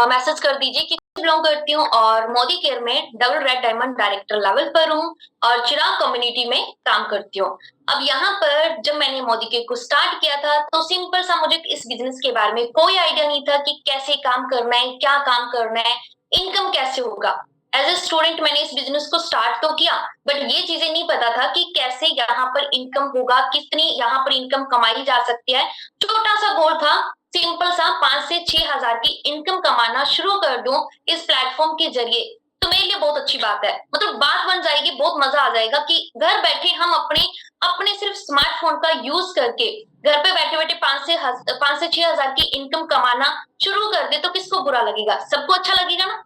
Message कर दीजिए कि बिलोंग करती हूँ और मोदी केयर में double red diamond director level पर हूँ और चिराग कम्युनिटी में काम करती हूँ। अब यहाँ पर जब मैंने मोदी केयर को स्टार्ट किया था तो सिंपल सा मुझे इस बिजनेस के बारे में कोई आइडिया नहीं था कि कैसे काम करना है, क्या काम करना है, इनकम कैसे होगा। एज ए स्टूडेंट मैंने इस बिजनेस को स्टार्ट तो किया, बट ये चीजें नहीं पता था कि कैसे यहाँ पर इनकम होगा, कितनी यहाँ पर इनकम कमाई जा सकती है। छोटा सा गोल था, सिंपल सा 5 से 6 हजार की इनकम कमाना शुरू कर दूं इस प्लेटफॉर्म के जरिए, तो मेरे लिए बहुत अच्छी बात है। मतलब बात बन जाएगी, बहुत मजा आ जाएगा कि घर बैठे हम अपने अपने सिर्फ स्मार्टफोन का यूज करके घर पे बैठे बैठे 5 से 6 हजार की इनकम कमाना शुरू कर दे, तो किसको बुरा लगेगा? सबको अच्छा लगेगा ना,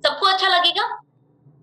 सबको अच्छा लगेगा।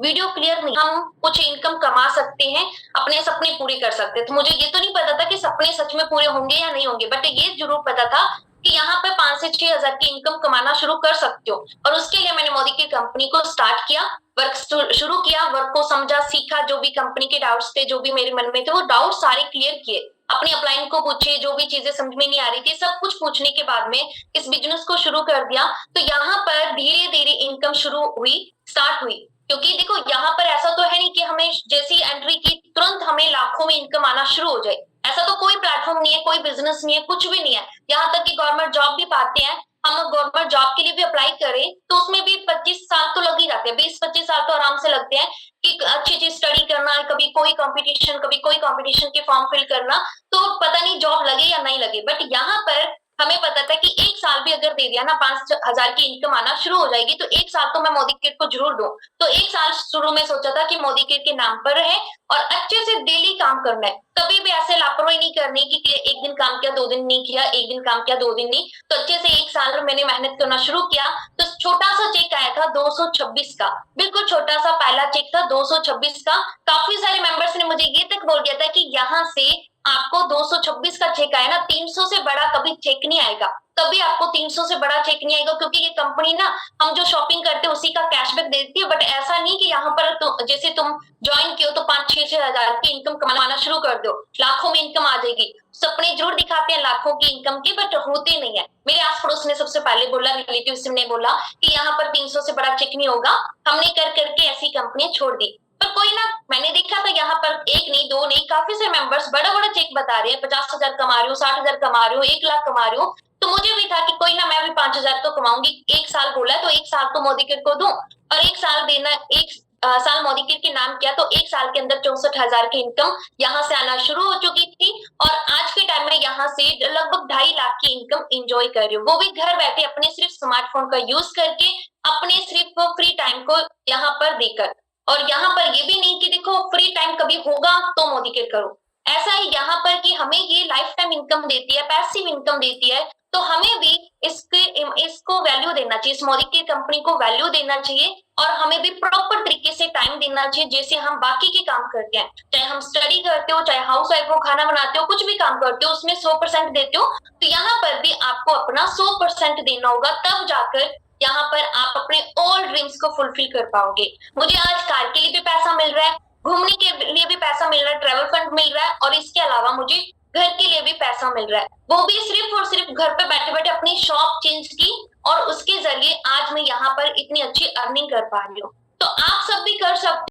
वीडियो क्लियर नहीं, हम कुछ इनकम कमा सकते हैं, अपने सपने पूरे कर सकते हैं। तो मुझे ये तो नहीं पता था कि सपने सच में पूरे होंगे या नहीं होंगे, बट ये जरूर पता था कि यहाँ पे 5 से 6 हजार की इनकम कमाना शुरू कर सकते हो। और उसके लिए मैंने मोदी की कंपनी को स्टार्ट किया, वर्क शुरू किया, वर्क को समझा, सीखा, जो भी कंपनी के डाउट्स थे, जो भी मेरे मन में थे, वो डाउट सारे क्लियर किए, अपने अपलाइन को पूछे, जो भी चीजें समझ में नहीं आ रही थी सब कुछ पूछने के बाद में इस बिजनेस को शुरू कर दिया। तो यहाँ पर धीरे धीरे इनकम शुरू हुई, स्टार्ट हुई। क्योंकि देखो यहाँ पर ऐसा तो है नहीं कि हमें जैसी एंट्री की तुरंत हमें लाखों में इनकम आना शुरू हो जाए। ऐसा तो कोई प्लेटफॉर्म नहीं है, कोई बिजनेस नहीं है, कुछ भी नहीं है। यहाँ तक कि गवर्नमेंट जॉब भी पाते हैं, हम गवर्नमेंट जॉब के लिए भी अप्लाई करें तो उसमें भी 25 साल तो लग ही जाते हैं, 20-25 साल तो आराम से लगते हैं कि अच्छी चीज स्टडी करना, कभी कोई कंपटीशन के फॉर्म फिल करना, तो पता नहीं जॉब लगे या नहीं लगे। बट यहाँ पर हमें पता था कि 1 साल भी अगर दे दिया ना, 5 हजार की इनकम आना शुरू हो जाएगी, तो 1 साल तो मैं मोदी किट को जरूर दूं। तो 1 साल शुरू में सोचा था कि मोदी किट के नाम पर है और अच्छे से डेली काम करना है, कभी भी ऐसे लापरवाही नहीं करनी कि एक दिन काम किया 2 दिन नहीं किया, एक दिन काम किया 2 दिन नहीं। तो अच्छे से 1 साल मैंने मेहनत करना शुरू किया। तो छोटा सा चेक आया था 226 का, बिल्कुल छोटा सा पहला चेक था 226 का। काफी सारे मेंबर्स ने मुझे ये तक बोल दिया था कि यहाँ से आपको 226 का चेक आया ना, 300 से बड़ा कभी चेक नहीं आएगा, कभी आपको 300 से बड़ा चेक नहीं आएगा। क्योंकि ये कंपनी ना, हम जो शॉपिंग करते हैं उसी का कैशबैक देती है, बट ऐसा नहीं कि यहाँ पर तो जैसे तुम ज्वाइन किया तो 5-6 हजार की इनकम कमाना शुरू कर दो, लाखों में इनकम आ जाएगी। सपने जरूर दिखाते हैं लाखों की इनकम की, बट होते नहीं है। मेरे आस पड़ोस ने सबसे पहले बोला, रिलेटिव ने बोला कि यहाँ पर 300 से बड़ा चेक नहीं होगा। हमने कर करके ऐसी कंपनियां छोड़ दी। पर कोई ना, मैंने देखा था यहाँ पर एक नहीं, दो नहीं, काफी सारे मेंबर्स बड़ा बड़ा चेक बता रहे हैं, 50 हजार कमा रही हूँ, 60 हजार कमा रही हूँ, 1 लाख कमा रही हूँ। तो मुझे भी था कि कोई ना, मैं भी 5 हजार तो कमाऊंगी। 1 साल बोला तो 1 साल तो मोदी किट को दूं, और 1 साल देना, 1 साल मोदी किट के नाम किया तो 1 साल के अंदर 64 हजार की इनकम यहाँ से आना शुरू हो चुकी थी। और आज के टाइम में यहाँ से लगभग 2.5 लाख की इनकम एंजॉय कर रही हूँ, वो भी घर बैठे अपने सिर्फ स्मार्टफोन का यूज करके, अपने सिर्फ फ्री टाइम को यहाँ पर देकर। और यहाँ पर ये भी नहीं कि देखो फ्री टाइम कभी होगा तो मोदी केयर करो, ऐसा है यहाँ पर कि हमें ये लाइफ टाइम इनकम देती है, पैसिव इनकम देती है। तो हमें भी इसको वैल्यू देना चाहिए, इस मोदी केयर कंपनी को वैल्यू देना चाहिए, और हमें भी प्रॉपर तरीके से टाइम देना चाहिए जैसे हम बाकी के काम करते हैं। चाहे हम स्टडी करते हो, चाहे हाउस वाइफ हो, खाना बनाते हो, कुछ भी काम करते हो उसमें 100% देते हो, तो यहाँ पर भी आपको अपना 100% देना होगा, तब जाकर यहाँ पर आप अपने ऑल ड्रीम्स को फुलफिल कर पाओगे। मुझे आज कार के लिए भी पैसा मिल रहा है, घूमने के लिए भी पैसा मिल रहा है, ट्रेवल फंड मिल रहा है, और इसके अलावा मुझे घर के लिए भी पैसा मिल रहा है, वो भी सिर्फ और सिर्फ घर पे बैठे बैठे अपनी शॉप चेंज की, और उसके जरिए आज मैं यहाँ पर इतनी अच्छी अर्निंग कर पा रही हूँ। तो आप सब भी कर सकते